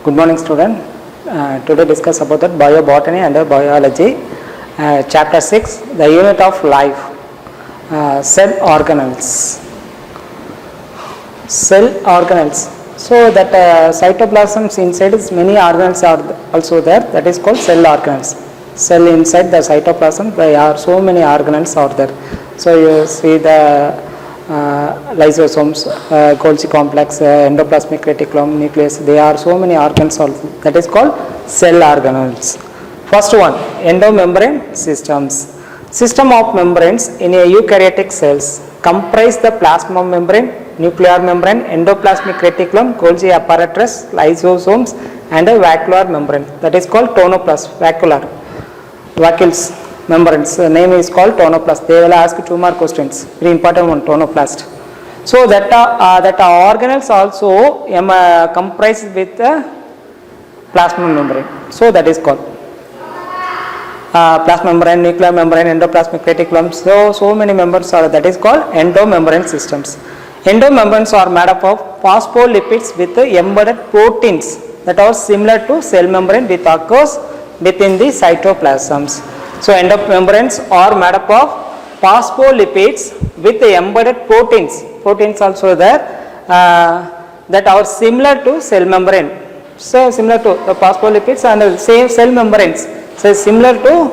Good morning, student. Today discuss about the biobotany and biology. Chapter 6, the unit of life. Cell organelles. Cell organelles. So that cytoplasms inside is many organelles are also there. That is called cell organelles. Cell inside the cytoplasm, there are so many organelles are there. So you see the lysosomes, Golgi complex, endoplasmic reticulum, nucleus, there are so many organs also. That is called cell organelles. First one, endomembrane systems. System of membranes in a eukaryotic cells comprise the plasma membrane, nuclear membrane, endoplasmic reticulum, Golgi apparatus, lysosomes and a vacuolar membrane. That is called tonoplast, vacuoles. Membranes, name is called tonoplast. They will ask 2 more questions. Very important one, tonoplast. So that organelles also comprised with plasma membrane. So that is called plasma membrane, nuclear membrane, endoplasmic reticulum. So many members are, that is called endomembrane systems. Endomembranes are made up of phospholipids with embedded proteins that are similar to cell membrane which occurs within the cytoplasms. So endomembranes are made up of phospholipids with embedded proteins. Proteins also there that are similar to cell membrane. So similar to the phospholipids and same cell membranes. So similar to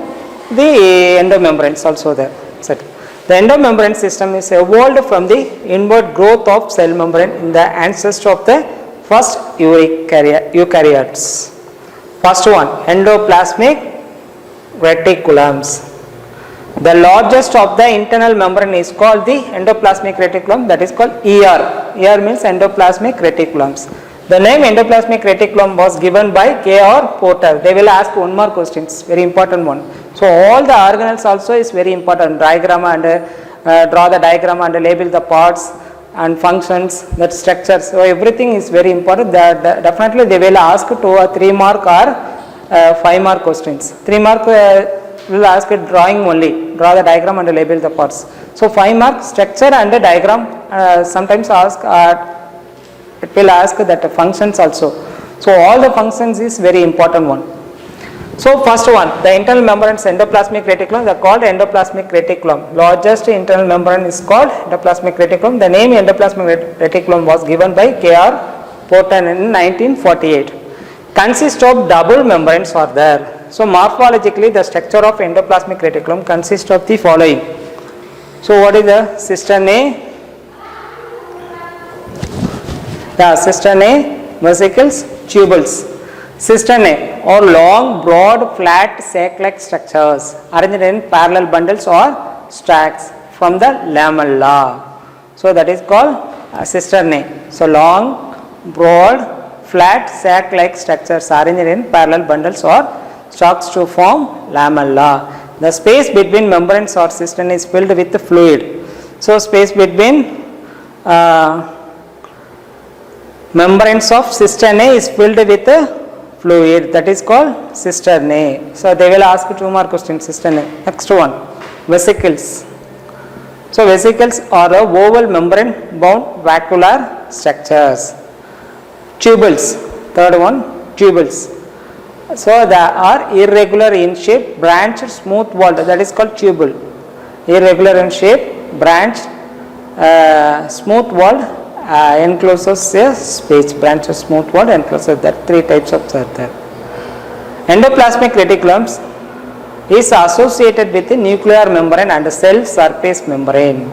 the endomembranes also there. The endomembrane system is evolved from the inward growth of cell membrane in the ancestor of the first eukaryotes. First one, endoplasmic reticulums. The largest of the internal membrane is called the endoplasmic reticulum, that is called ER. ER means endoplasmic reticulums. The name endoplasmic reticulum was given by K.R. Porter. They will ask 1 more question, very important one. So all the organelles also is very important. Diagram and draw the diagram and label the parts and functions, that structures. So everything is very important. Definitely they will ask 2 or 3 mark or 5 mark questions. 3 mark will ask a drawing only, draw the diagram and label the parts. So 5 mark structure and the diagram, sometimes ask, it will ask that functions also. So all the functions is very important one. So first one, the internal membranes endoplasmic reticulum, they are called endoplasmic reticulum. Largest internal membrane is called endoplasmic reticulum. The name endoplasmic reticulum was given by K.R. Porter in 1948. Consist of double membranes are there. So morphologically the structure of endoplasmic reticulum consists of the following. So what is the cisternae? Cisternae, vesicles, tubules. Cisternae or long, broad, flat, sac-like structures arranged in parallel bundles or stacks from the lamella. So that is called cisternae. So long, broad, flat sac-like structures arranged in parallel bundles or stalks to form lamella. The space between membranes or cisternae is filled with fluid. So space between membranes of cisternae is filled with fluid, that is called cisternae. So they will ask 2 more questions, cisternae. Next one, vesicles. So vesicles are oval membrane bound vacuolar structures. Tubules, third one, tubules. So they are irregular in shape, branched, smooth walled, that is called tubule. Irregular in shape, branched, smooth walled, encloses space, branched, smooth walled, encloses, that 3 types of are there. Endoplasmic reticulums is associated with the nuclear membrane and cell surface membrane.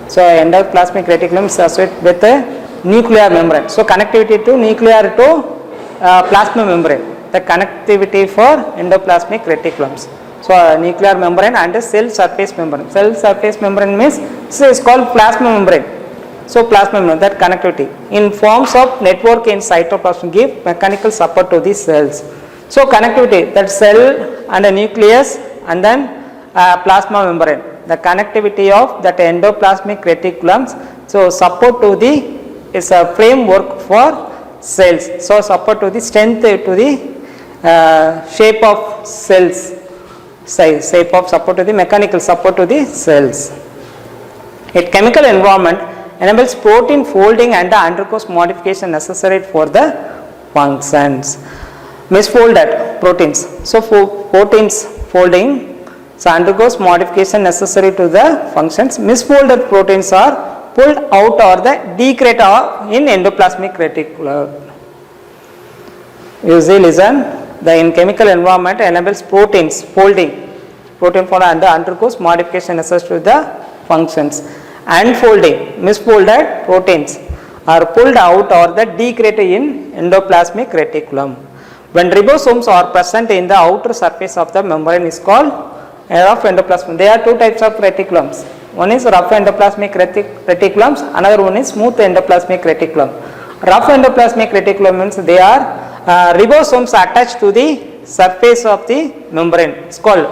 So endoplasmic reticulum is associated with the nuclear membrane. So connectivity to nuclear to plasma membrane. The connectivity for endoplasmic reticulums. So nuclear membrane and cell surface membrane. Cell surface membrane means is called plasma membrane. So plasma membrane, that connectivity in forms of network in cytoplasm give mechanical support to the cells. So connectivity, that cell and a nucleus and then plasma membrane. The connectivity of that endoplasmic reticulums. So support to the is a framework for cells. So support to the strength to the shape of cells, shape of support to the mechanical support to the cells. A chemical environment enables protein folding and undergoes modification necessary for the functions. Misfolded proteins. So proteins folding, so undergoes modification necessary to the functions. Misfolded proteins are pulled out or the decreted in endoplasmic reticulum. Usually listen, the in chemical environment enables proteins folding, protein fold and undergoes modification necessary to the functions. Unfolding, misfolded proteins are pulled out or the decreted in endoplasmic reticulum. When ribosomes are present in the outer surface of the membrane is called rough endoplasmic. There are two types of reticulums. One is rough endoplasmic reticulums, another one is smooth endoplasmic reticulum. Rough endoplasmic reticulum means they are ribosomes attached to the surface of the membrane. It's called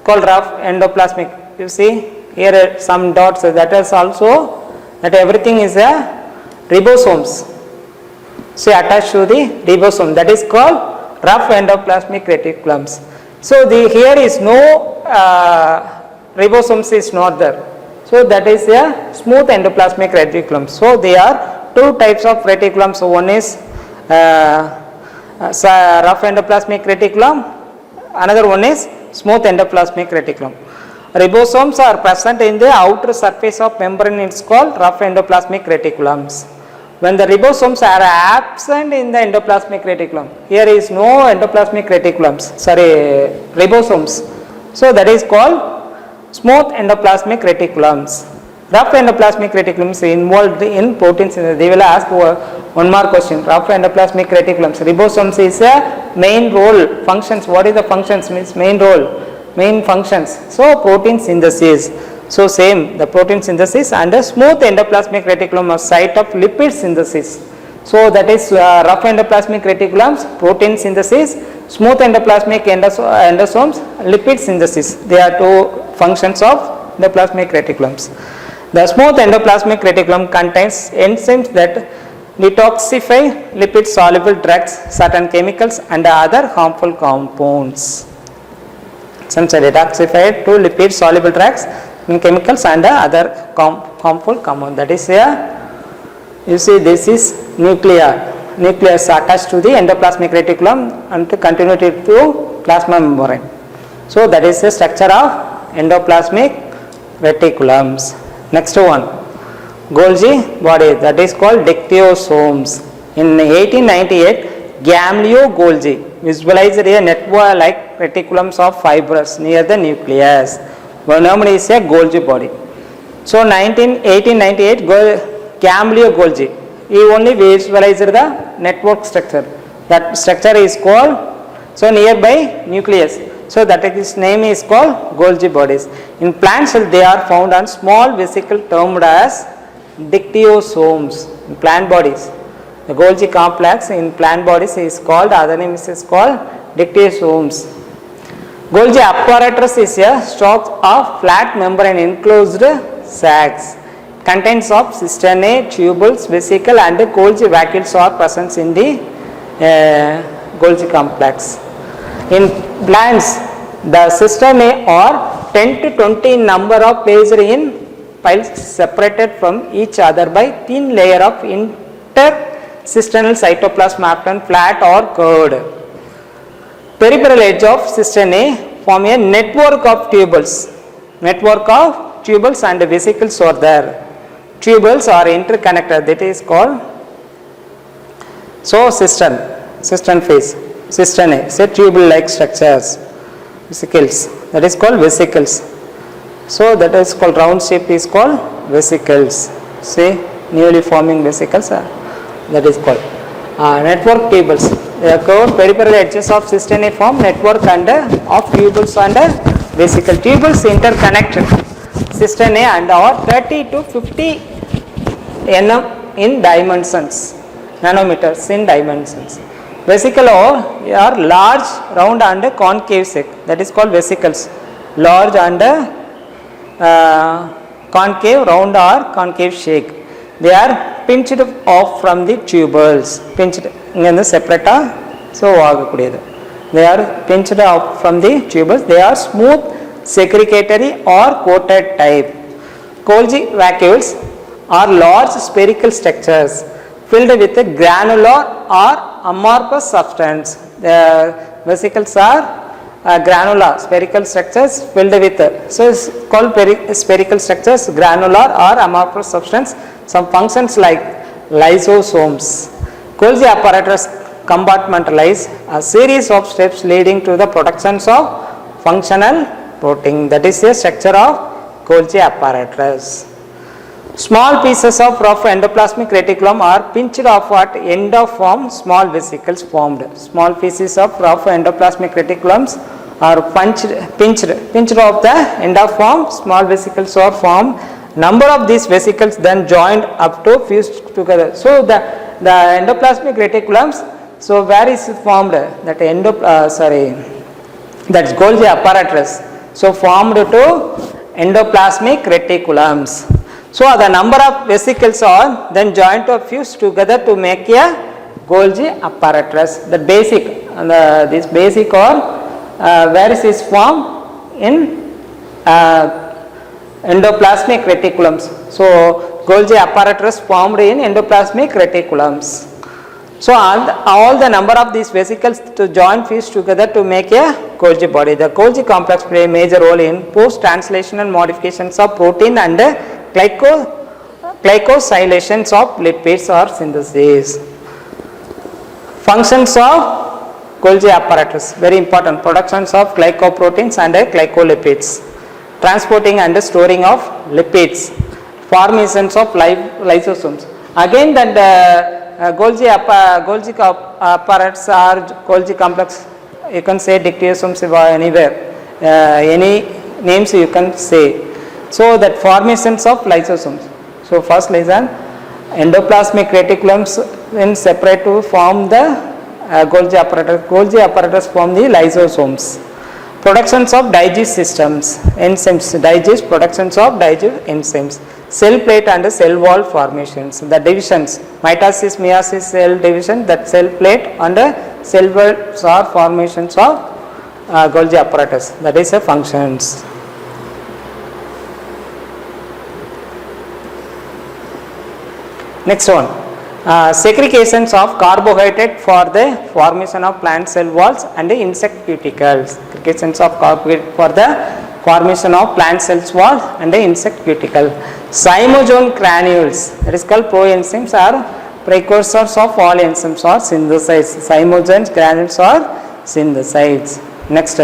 rough endoplasmic. You see here are some dots, that is also that everything is a ribosomes. So attached to the ribosome, that is called rough endoplasmic reticulums. So here is no ribosomes is not there. So that is a smooth endoplasmic reticulum. So there are two types of reticulums. So one is rough endoplasmic reticulum, another one is smooth endoplasmic reticulum. Ribosomes are present in the outer surface of membrane, it's called rough endoplasmic reticulums. When the ribosomes are absent in the endoplasmic reticulum, here is no endoplasmic reticulums, ribosomes. So that is called smooth endoplasmic reticulums. Rough endoplasmic reticulums involved in protein synthesis. They will ask one more question. Rough endoplasmic reticulums, ribosomes is a main role, functions. What is the functions? Means main role, main functions. So protein synthesis. So same, the protein synthesis, and the smooth endoplasmic reticulum are site of lipid synthesis. So that is rough endoplasmic reticulums, protein synthesis, smooth endoplasmic endosomes, lipid synthesis. They are two functions of endoplasmic reticulums. The smooth endoplasmic reticulum contains enzymes that detoxify lipid soluble drugs, certain chemicals and other harmful compounds. Since detoxified to lipid soluble drugs, chemicals and other harmful compounds. That is here, you see this is nucleus attached to the endoplasmic reticulum and to continue it to plasma membrane. So that is the structure of endoplasmic reticulums. Next one, Golgi body, that is called dictyosomes. In 1898, Gamaliel Golgi visualized a network like reticulums of fibers near the nucleus. One name is a Golgi body. So 1898, Gamaliel Golgi, he only visualized the network structure. That structure is called, so nearby nucleus. So that his name is called Golgi bodies. In plant cells they are found on small vesicle termed as dictyosomes. In plant bodies, the Golgi complex in plant bodies is called, other name is called dictyosomes. Golgi apparatus is a stalk of flat membrane enclosed sacs. Contents of cisternae, tubules, vesicle and Golgi vacuoles are present in the Golgi complex. In plants, the cisternae are 10 to 20 number of placed in piles separated from each other by thin layer of intercisternal cytoplasm, often flat or curved. Peripheral edge of cisternae form a network of tubules. Network of tubules and vesicles are there. Tubules are interconnected, that is called, so cistern phase, cisternae, say tubule like structures, vesicles, that is called vesicles. So that is called round shape is called vesicles, say newly forming vesicles that is called network tubules. They are curved peripheral edges of cisternae form network and of tubules and vesicle. Tubules interconnect cisternae and are 30 to 50 nm in dimensions, nanometers in dimensions. Vesicle are large, round and concave shape, that is called vesicles. Large and concave, round or concave shape. They are pinched off from the tubules. Pinched in the separate, so they are pinched off from the tubules. They are smooth, segregatory or coated type. Golgi vacuoles are large spherical structures filled with granular or amorphous substance. The vesicles are granular spherical structures filled with, so it's called spherical structures, granular or amorphous substance. Some functions like lysosomes. Golgi apparatus compartmentalize a series of steps leading to the productions of functional protein. That is the structure of Golgi apparatus. Small pieces of rough endoplasmic reticulum are pinched off at end of form small vesicles formed. Small pieces of rough endoplasmic reticulums are pinched off the end of form small vesicles are formed. Number of these vesicles then joined up to fused together. So the endoplasmic reticulums, so where is it formed? That that's Golgi apparatus. So formed to endoplasmic reticulums. So the number of vesicles are then joined to fuse together to make a Golgi apparatus. The basic, this basic or where is this formed? In endoplasmic reticulums. So Golgi apparatus formed in endoplasmic reticulums. So all the number of these vesicles to join fuse together to make a Golgi body. The Golgi complex play a major role in post-translational modifications of protein and glycosylations of lipids or synthesis. Functions of Golgi apparatus, very important. Productions of glycoproteins and glycolipids, transporting and storing of lipids, formations of lysosomes. Again that Golgi apparatus or Golgi complex, you can say dictyosomes anywhere, any names you can say. So that formations of lysosomes. So first listen, endoplasmic reticulums then separate to form the Golgi apparatus. Golgi apparatus form the lysosomes. Productions of digest systems, enzymes, digest productions of digest enzymes, cell plate and cell wall formations. The divisions, mitosis, meiosis, cell division, that cell plate and cell walls are formations of Golgi apparatus. That is the functions. Next one, segregations of carbohydrate for the formation of plant cell walls and insect cuticles. Segregations of carbohydrate for the formation of plant cells wall and insect cuticle. Zymosome granules, that is called proenzymes, are precursors of all enzymes or synthesize. Zymosome granules are synthesize. Next,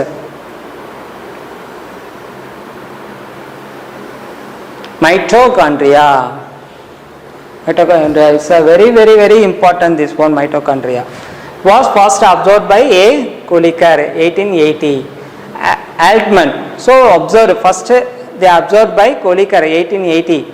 mitochondria. Mitochondria is a very important, this one mitochondria. It was first observed by A. Kolliker 1880. Altman, so observed first, they observed by Kolliker 1880.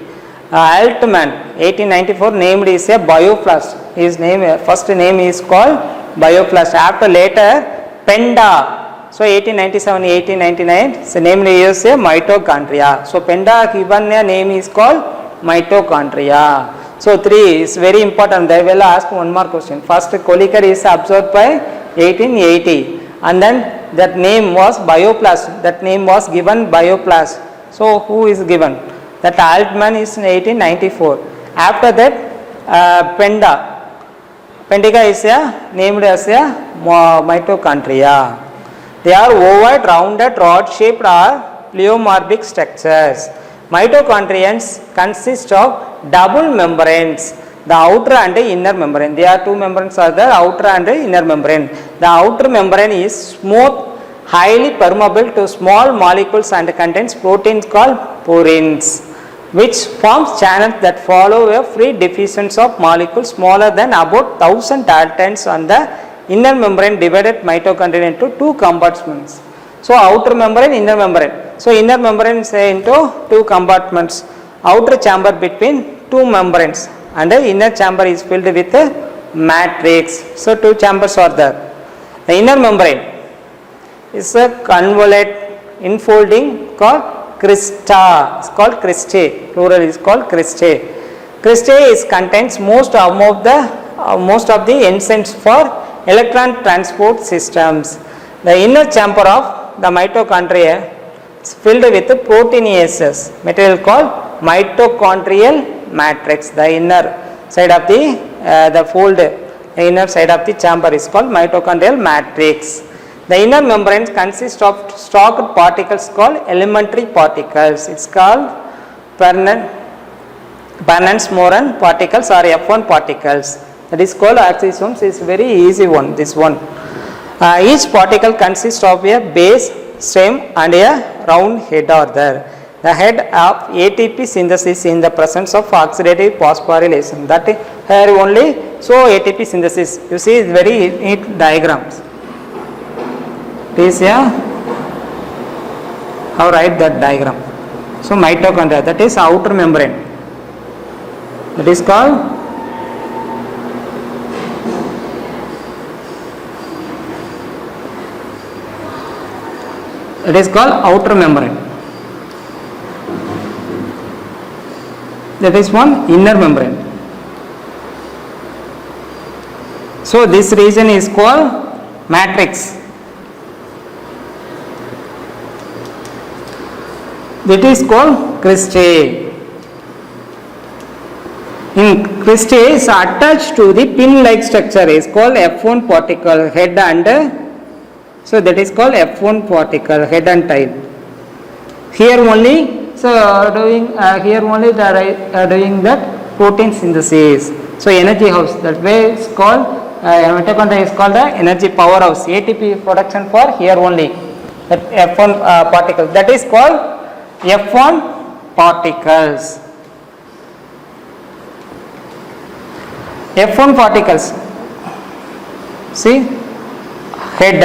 Altman 1894 named is a bioplast. His name, first name is called bioplast. After later Penda, so 1897 1899, so named is a mitochondria. So Penda given a name is called mitochondria. So 3 is very important. They will ask one more question. First Kolliker is observed by 1880 and then that name was bioplast. That name was given bioplast. So who is given? That Altman is in 1894. After that Pendica is named as a mitochondria. They are ovoid, rounded, rod-shaped or pleomorphic structures. Mitochondrions consist of double membranes, the outer and the inner membrane. There are two membranes are there, outer and the inner membrane. The outer membrane is smooth, highly permeable to small molecules and contains proteins called porins, which forms channels that follow a free diffusion of molecules smaller than about 1000 daltons on the inner membrane, divided mitochondria into two compartments. So outer membrane, inner membrane. So inner membrane is into two compartments, outer chamber between two membranes and the inner chamber is filled with a matrix. So two chambers are there. The inner membrane is a convolute enfolding called crista. It's called cristae. Plural is called cristae. Cristae is contains most of the enzymes for electron transport systems. The inner chamber of the mitochondria is filled with proteinases, material called mitochondrial matrix. The inner side of the fold the inner side of the chamber is called mitochondrial matrix. The inner membrane consists of stocked particles called elementary particles. It's called Pannans-Moran particles or F1 particles. That is called axosomes. It's very easy one, this one. Each particle consists of a base, stem and a round head are there. The head of ATP synthesis in the presence of oxidative phosphorylation. That here only so ATP synthesis. You see it's very neat diagrams. Please how write that diagram. So mitochondria, that is outer membrane. That is called outer membrane. That is one inner membrane. So this region is called matrix. That is called cristae. In cristae is attached to the pin-like structure is called F1 particle head and so that is called F1 particle head and tail. Here only doing that protein synthesis. So energy house, that way is called mitochondria is called the energy powerhouse. ATP production for here only that F1 particle, that is called F1 particles. F1 particles, see head,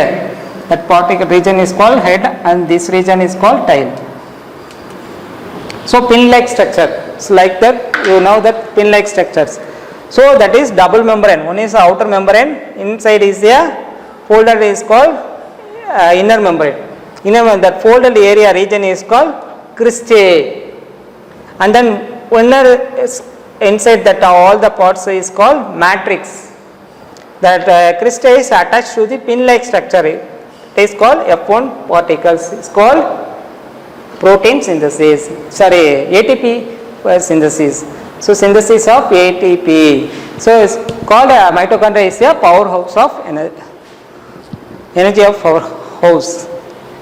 that particle region is called head and this region is called tail. So pin-like structure, it's like that, you know that pin-like structures. So that is double membrane. One is the outer membrane, inside is the folded is called inner membrane. That folded area region is called cristae. And then inner is inside that all the parts is called matrix. That cristae is attached to the pin-like structure. It is called F1 particles. It's called protein synthesis, ATP synthesis. So synthesis of ATP. So it's called mitochondria is a powerhouse of energy of powerhouse.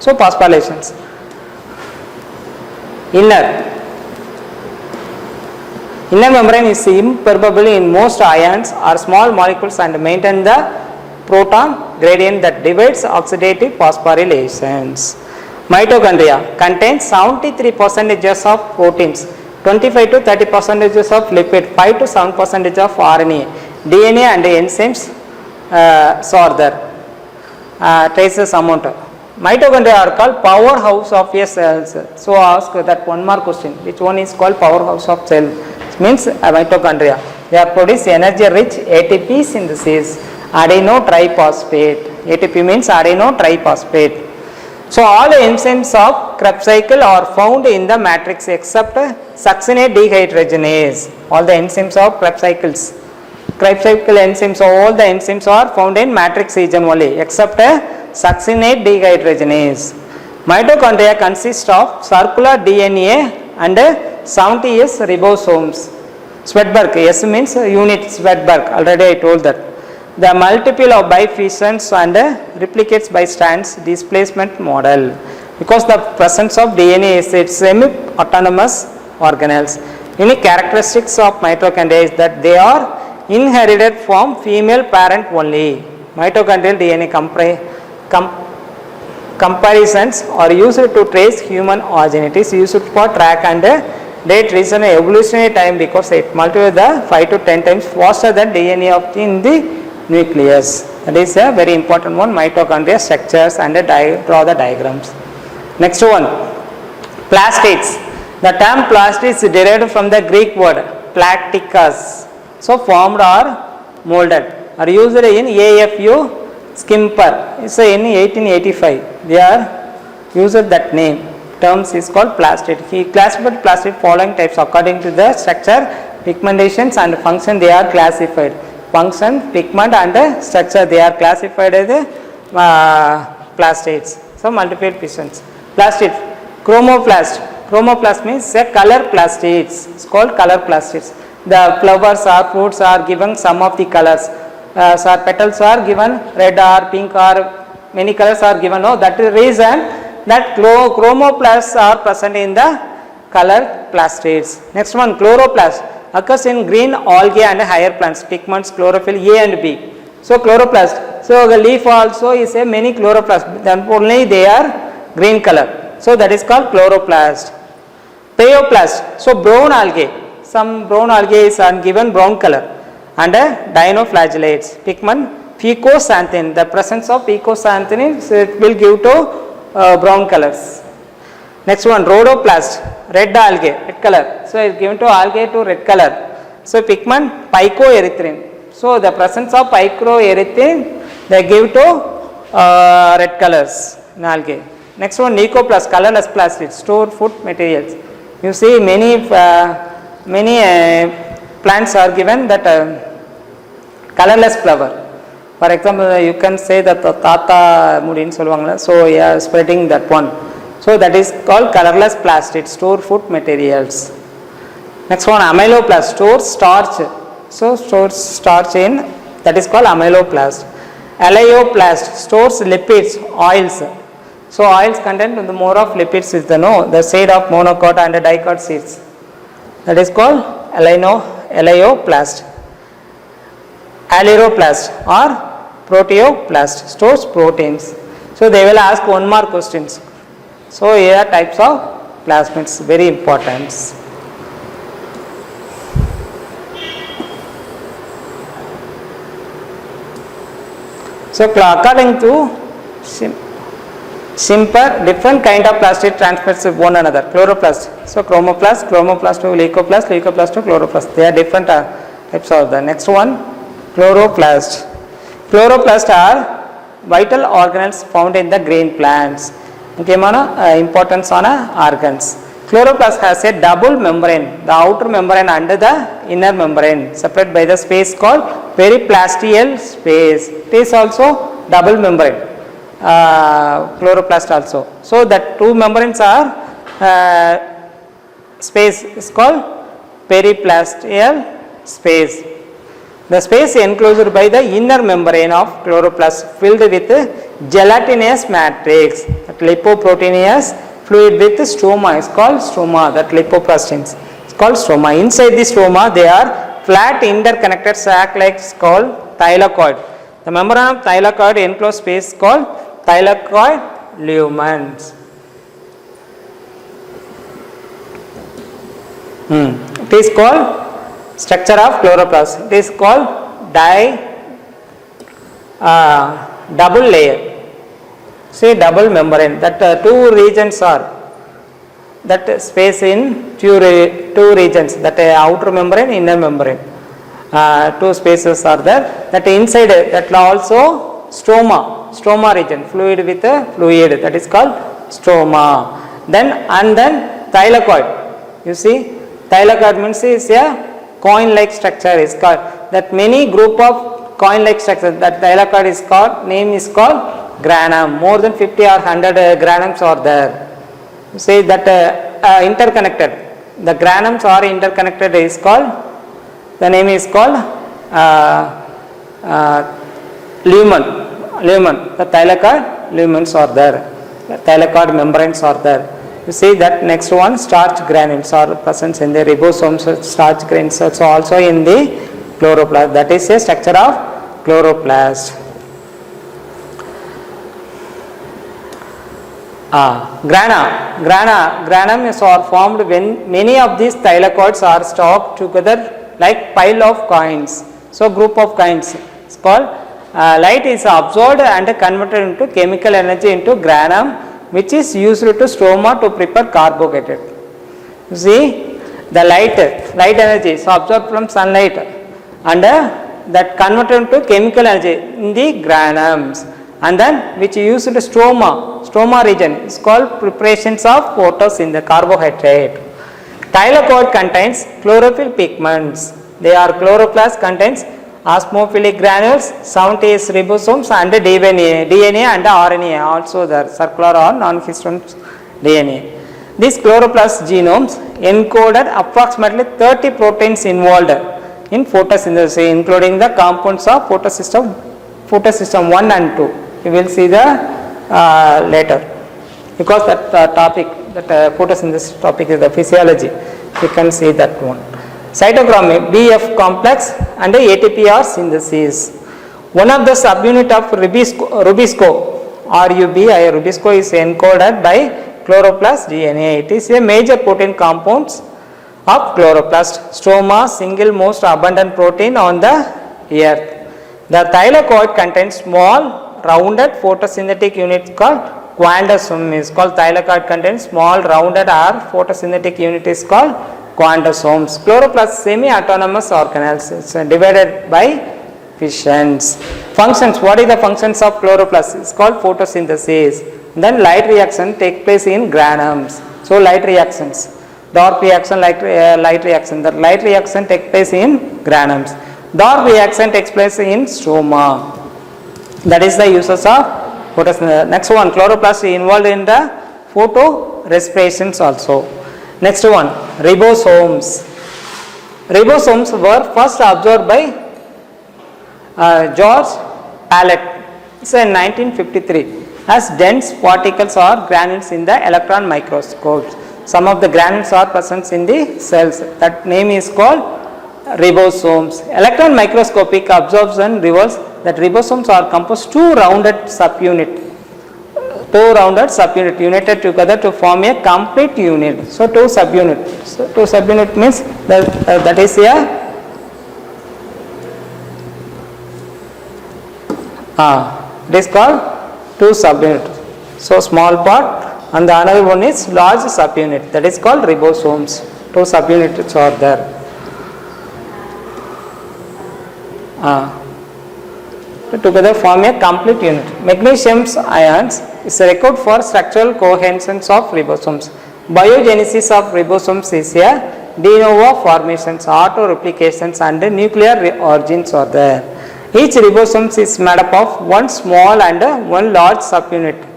So phosphorylations. Inner membrane is impermeable in most ions or small molecules and maintain the proton gradient that divides oxidative phosphorylations. Mitochondria contains 73% of proteins, 25 to 30% of lipid, 5 to 7% of RNA, DNA and enzymes traces amount. Mitochondria are called powerhouse of a cells. So ask that one more question, which one is called powerhouse of cell? It means mitochondria. They are produce energy rich ATP synthesis, adenine triphosphate. ATP means adenine triphosphate. So all enzymes of Krebs cycle are found in the matrix except succinate dehydrogenase. All the enzymes of Krebs cycle enzymes, all the enzymes are found in matrix region only except succinate dehydrogenase. Mitochondria consist of circular DNA and 70S ribosomes. Svedberg, S means unit Svedberg, already I told that. The multiple of bifissions and replicates by strands displacement model. Because the presence of DNA is semi-autonomous organelles. Unique characteristics of mitochondria is that they are inherited from female parent only. Mitochondrial DNA comparisons are used to trace human origin. It is used for track and date reason evolutionary time because it multiplies the 5 to 10 times faster than DNA of in the nucleus. That is a very important one, mitochondria structures and draw the diagrams. Next one, plastids. The term plastid is derived from the Greek word platicus. So formed or molded are used in AFU Skimper. It's in 1885. They are used that name. Terms is called plastid. He classified plastid following types according to the structure, pigmentations and function they are classified. Function, pigment and structure they are classified as plastids. So multiple pistons. Plastid, chromoplast. Chromoplast means a color plastids. It's called color plastids. The flowers or fruits are given some of the colors. so petals are given red or pink or many colors are given. No, that is reason that chromoplasts are present in the colored plastids. Next one, chloroplast occurs in green algae and higher plants, pigments, chlorophyll A and B. So chloroplast, so the leaf also is a many chloroplast, then only they are green color, so that is called chloroplast. Peioplast, so brown algae, some brown algae is given brown color, and dinoflagellates, pigment fucoxanthin, the presence of fucoxanthin it will give to brown colors. Next one, rhodoplast, red algae, red color, so it is given to algae to red color, so pigment picoerythrin, so the presence of picoerythrin they give to red colors in algae. Next one, Leucoplast, colorless plastids, store food materials. You see many plants are given that colorless flower. For example, you can say that tata mudin solvanga, so yeah, spreading that one. So that is called colorless plastid, store food materials. Next one, amyloplast, stores starch, so stores starch in, that is called amyloplast. Elaioplast, stores lipids, oils. So oils contain the more of lipids is the shade of monocot and dicot seeds. That is called elaioplast. Ailuroplast or proteoplast, stores proteins. So they will ask one more questions. So here are types of plasmids, very important. So according to Simper, different kind of plastid transmits one another. Chloroplast, so chromoplast, chromoplast to leucoplast, leucoplast to chloroplast. They are different types of the. Next one, chloroplast. Chloroplast are vital organelles found in the green plants. Okay, importance on organs. Chloroplast has a double membrane, the outer membrane and the inner membrane, separated by the space called periplastial space. It is also double membrane. Chloroplast also. So that two membranes are space is called periplastial space. The space enclosed by the inner membrane of chloroplast filled with gelatinous matrix, that lipoproteinous fluid with stroma is called stroma, that lipoplastins is called stroma. Inside the stroma they are flat interconnected sac like called thylakoid. The membrane of thylakoid enclosed space called thylakoid lumens. It is called structure of chloroplast. It is called double layer. See, double membrane. That two regions are that space in two regions. That outer membrane, inner membrane. Two spaces are there. That inside that also stroma region, fluid with a fluid, that is called stroma. Then thylakoid. You see, thylakoid means is a coin like structure is called, that many group of coin like structure, that thylakoid is called, name is called granum. More than 50 or 100 granums are there. You see that interconnected, the granums are interconnected is called, the name is called lumen. The thylakoid lumens are there, the thylakoid membranes are there. You see that next one, starch granules are present in the ribosomes, starch granules also in the chloroplast. That is a structure of chloroplast. Granum are formed when many of these thylakoids are stocked together like pile of coins. So group of coins is called. Light is absorbed and converted into chemical energy into granum, which is used to stroma to prepare carbohydrate. You see, the light energy is absorbed from sunlight and that converted into chemical energy in the granums, and then which used to stroma region is called preparations of photos in the carbohydrate. Thylakoid contains chlorophyll pigments. They are chloroplast contains osmophilic granules, 70 is ribosomes and DNA and RNA also there, circular or non-histone DNA. These chloroplast genomes encoded approximately 30 proteins involved in photosynthesis, including the compounds of photosystem 1 and 2. We will see the later, because that topic, that photosynthesis topic is the physiology. We can see that one. Cytochrome, BF complex and ATP are synthesis. One of the subunit of rubisco, rubisco is encoded by chloroplast DNA. It is a major protein compounds of chloroplast. Stroma, single most abundant protein on the earth. The thylakoid contains small rounded photosynthetic units called quandosome. Is called thylakoid contains small rounded or photosynthetic unit is called quandosomes. Chloroplast semi-autonomous organelles. It's divided by fissions. Functions. What is the functions of chloroplast? It's called photosynthesis. Then light reaction take place in granums. So light reactions. Dark reaction, light reaction. The light reaction take place in granums. Dark reaction takes place in stroma. That is the uses of photosynthesis. Next one, chloroplast involved in the photorespirations also. Next one, ribosomes. Ribosomes were first observed by George Pallet in 1953 as dense particles or granules in the electron microscopes. Some of the granules are present in the cells. That name is called ribosomes. Electron microscopic observation reveals that ribosomes are composed two rounded subunit united together to form a complete unit. So two subunit. So two subunit means that is a it is called two subunit. So small part and the another one is large subunit, that is called ribosomes. Two subunits are there. Together form a complete unit. Magnesium's ions is a record for structural coherence of ribosomes. Biogenesis of ribosomes is a de novo formations, auto replications and nuclear origins are there. Each ribosome is made up of one small and one large subunit.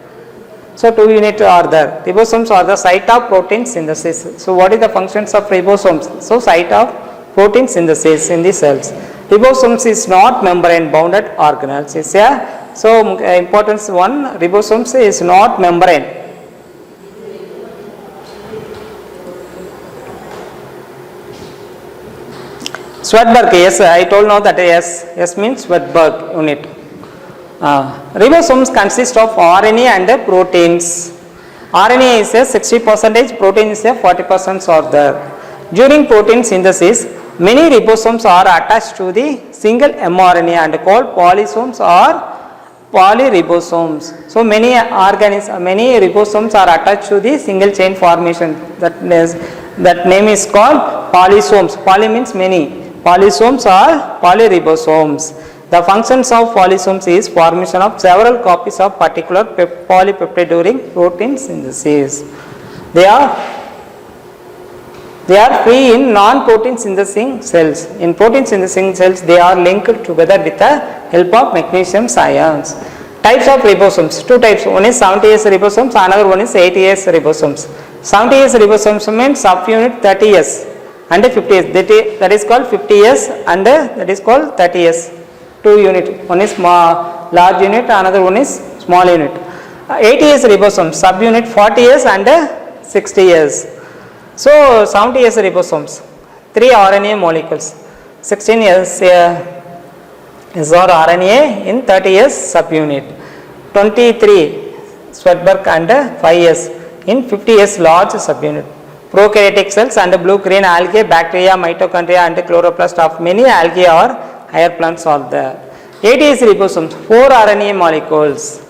So two units are there. Ribosomes are the site of protein synthesis. So what is the functions of ribosomes? So site of protein synthesis in the cells. Ribosomes is not membrane bounded organelles. Is a so importance one, ribosomes is not membrane. Svedberg, yes, I told now that yes means Svedberg unit. Ribosomes consist of RNA and proteins. RNA is a 60%, protein is a 40% are there. During protein synthesis, many ribosomes are attached to the single mRNA and called polysomes or polyribosomes. So many ribosomes are attached to the single chain formation. That name is called polysomes. Poly means many. Polysomes are polyribosomes. The functions of polysomes is formation of several copies of particular polypeptide during protein synthesis. They are free in non-protein synthesizing cells. In protein synthesizing cells, they are linked together with the help of magnesium ions. Types of ribosomes, two types. One is 70S ribosomes, another one is 80S ribosomes. 70S ribosomes means subunit 30S and 50S. That is called 50S and that is called 30S. Two unit. One is large unit, another one is small unit. 80S ribosomes, subunit 40S and 60S. So 70S ribosomes, 3 RNA molecules, 16S is our RNA in 30S subunit, 23 Svedberg and 5S in 50S large subunit. Prokaryotic cells and blue-green algae, bacteria, mitochondria and chloroplast of many algae or higher plants are there. 80S ribosomes, 4 RNA molecules.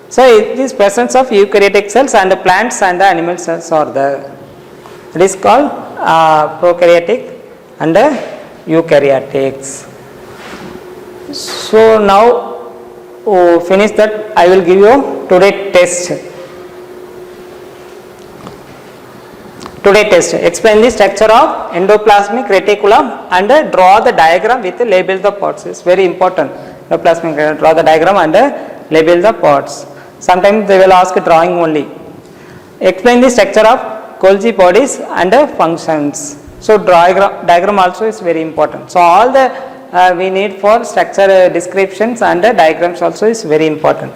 So it is presence of eukaryotic cells and plants and animal cells are there. It is called prokaryotic and eukaryotics. So now finish that, I will give you today test. Today test, explain the structure of endoplasmic reticulum and draw the diagram with label the parts. It's very important. Endoplasmic reticulum, draw the diagram and label the parts. Sometimes they will ask drawing only. Explain the structure of Golgi bodies and functions. So diagram also is very important. So all the we need for structure descriptions and diagrams also is very important.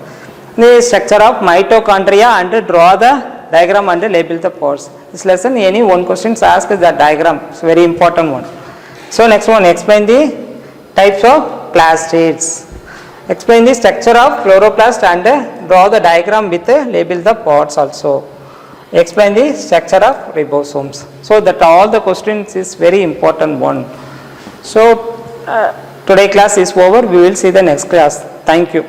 The structure of mitochondria and draw the diagram and label the parts. This lesson any one questions asked the diagram. It's very important one. So next one, explain the types of plastids. Explain the structure of chloroplast and draw the diagram with label the parts also. Explain the structure of ribosomes. So that all the questions is very important one. So today class is over. We will see the next class. Thank you.